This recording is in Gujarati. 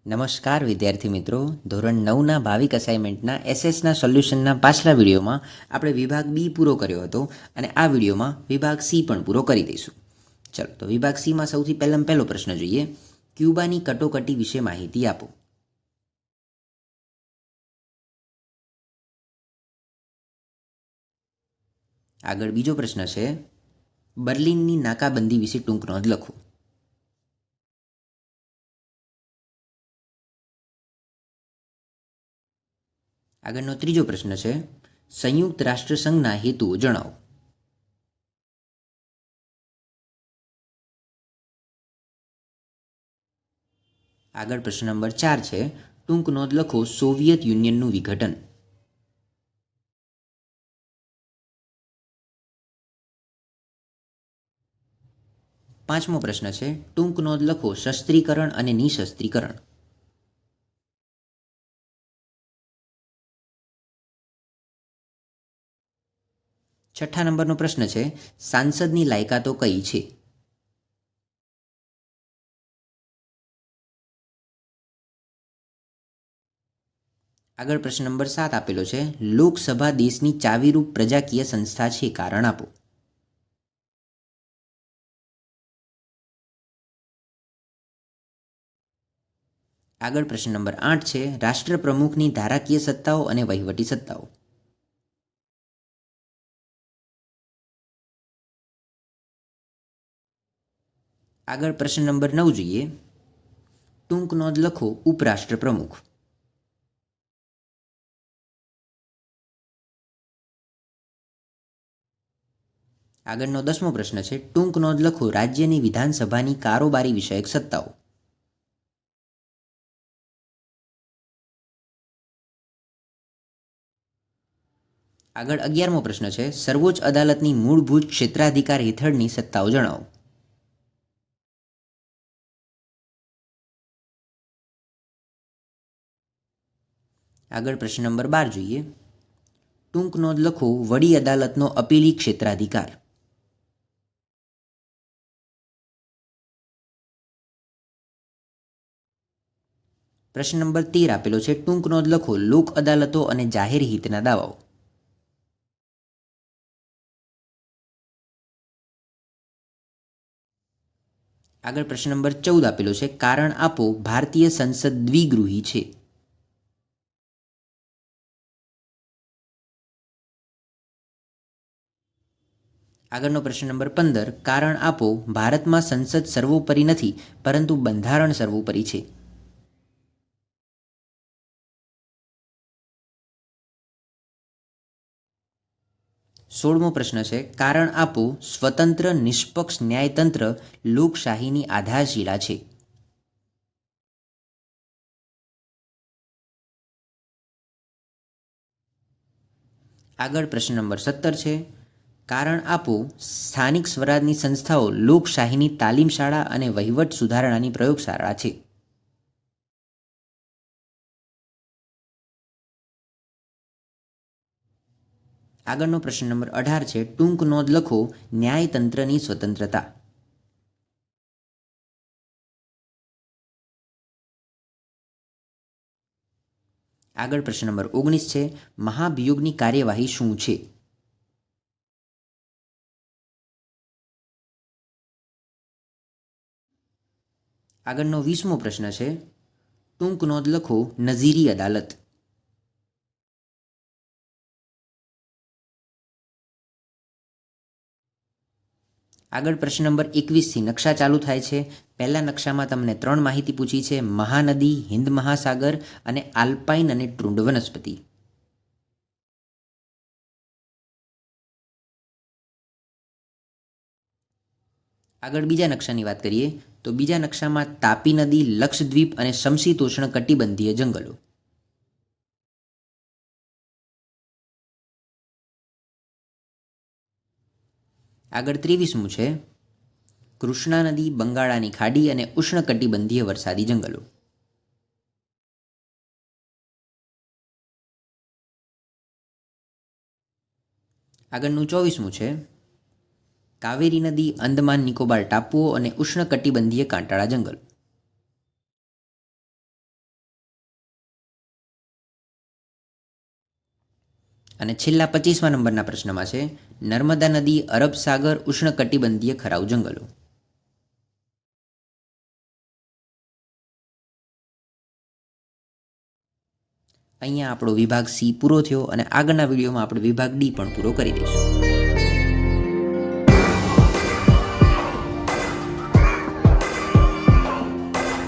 નમસ્કાર વિદ્યાર્થી મિત્રો, ધોરણ 9ના ભાવિક અસાઇનમેન્ટના એસએસના સોલ્યુશનના પાછલા વિડીયોમાં આપણે વિભાગ બી પૂરો કર્યો હતો અને આ વિડીયોમાં વિભાગ સી પણ પૂરો કરી દઈશું. ચલો તો વિભાગ સીમાં સૌથી પહેલો પ્રશ્ન જોઈએ. ક્યુબાની કટોકટી વિશે માહિતી આપો. આગળ બીજો પ્રશ્ન છે, બર્લિનની નાકાબંધી વિશે ટૂંક નોંધ લખો. આગળનો ત્રીજો પ્રશ્ન છે, સંયુક્ત રાષ્ટ્રસંઘના હેતુઓ જણાવો. આગળ પ્રશ્ન નંબર 4 છે, ટૂંક નોંધ લખો સોવિયત યુનિયનનું વિઘટન. પાંચમો પ્રશ્ન છે, ટૂંક નોંધ લખો શસ્ત્રીકરણ અને નિશસ્ત્રીકરણ. છઠ્ઠા નંબરનો પ્રશ્ન છે, સાંસદની લાયકાતો કઈ છે? આગળ પ્રશ્ન નંબર 7 આપેલો છે, લોકસભા દેશની ચાવીરૂપ પ્રજાકીય સંસ્થા છે, કારણ આપો. આગળ પ્રશ્ન નંબર 8 છે, રાષ્ટ્રપ્રમુખની ધારાકીય સત્તાઓ અને વહીવટી સત્તાઓ. આગળ પ્રશ્ન નંબર 9 જોઈએ. ટૂંક નોંધ લખો ઉપરાષ્ટ્રપ્રમુખ. આગળનો 10મો પ્રશ્ન છે, ટૂંક નોંધ લખો રાજ્યની વિધાનસભાની કારોબારી વિષયક સત્તાઓ. આગળ 11મો પ્રશ્ન છે, સર્વોચ્ચ અદાલતની મૂળભૂત ક્ષેત્રાધિકાર હેઠળની સત્તાઓ જણાવો. આગળ પ્રશ્ન નંબર 12 જોઈએ. ટૂંક નોંધ લખો વડી અદાલતનો અપીલી ક્ષેત્રાધિકાર. પ્રશ્ન નંબર 13 આપેલો છે, ટૂંક નોંધ લખો લોક અદાલતો અને જાહેર હિતના દાવાઓ. આગળ પ્રશ્ન નંબર 14 આપેલો છે, કારણ આપો ભારતીય સંસદ દ્વિગૃહી છે. આગળનો પ્રશ્ન નંબર 15, કારણ આપો ભારતમાં સંસદ સર્વોપરી નથી પરંતુ બંધારણ સર્વોપરી છે. સોળમો પ્રશ્ન છે, કારણ આપો સ્વતંત્ર નિષ્પક્ષ ન્યાયતંત્ર લોકશાહીની આધારશિલા છે. આગળ પ્રશ્ન નંબર 17 છે, કારણ આપો સ્થાનિક સ્વરાજની સંસ્થાઓ લોકશાહીની તાલીમ શાળા અને વહીવટ સુધારણાની પ્રયોગશાળા છે. આગળનો પ્રશ્ન નંબર 18 છે, ટૂંક નોંધ લખો ન્યાયતંત્રની સ્વતંત્રતા. આગળ પ્રશ્ન નંબર 19 છે, મહાભિયોગની કાર્યવાહી શું છે? આગળનો 20મો પ્રશ્ન છે, ટૂંક નોંધ લખો નઝીરી અદાલત. આગળ પ્રશ્ન નંબર 21થી નકશા ચાલુ થાય છે. પહેલા નકશામાં તમને 3 માહિતી પૂછી છે, મહાનદી, હિન્દ મહાસાગર અને આલ્પાઇન અને ટ્રુંડ વનસ્પતિ. આગળ બીજા નકશાની વાત કરીએ તો બીજા નકશામાં તાપી નદી, લક્ષદ્વીપ અને સમશીતોષ્ણ કટિબંધીય જંગલો. આગળ 23મું છે, કૃષ્ણા નદી, બંગાળાની ખાડી અને ઉષ્ણકટિબંધીય વરસાદી જંગલો. આગળનું 24મું છે, કાવેરી નદી, અંદમાન નિકોબાર ટાપુઓ અને ઉષ્ણકટિબંધીય કાંટાળા જંગલ. અને છેલ્લા 25મા નંબરના પ્રશ્નમાં છે નર્મદા નદી અરબ સાગર ઉષ્ણકટિબંધીય ખરાઉ જંગલો. અહીંયા આપણો વિભાગ સી પૂરો થયો અને આગળના વિડીયોમાં આપણે વિભાગ ડી પણ પૂરો કરી દઈશું.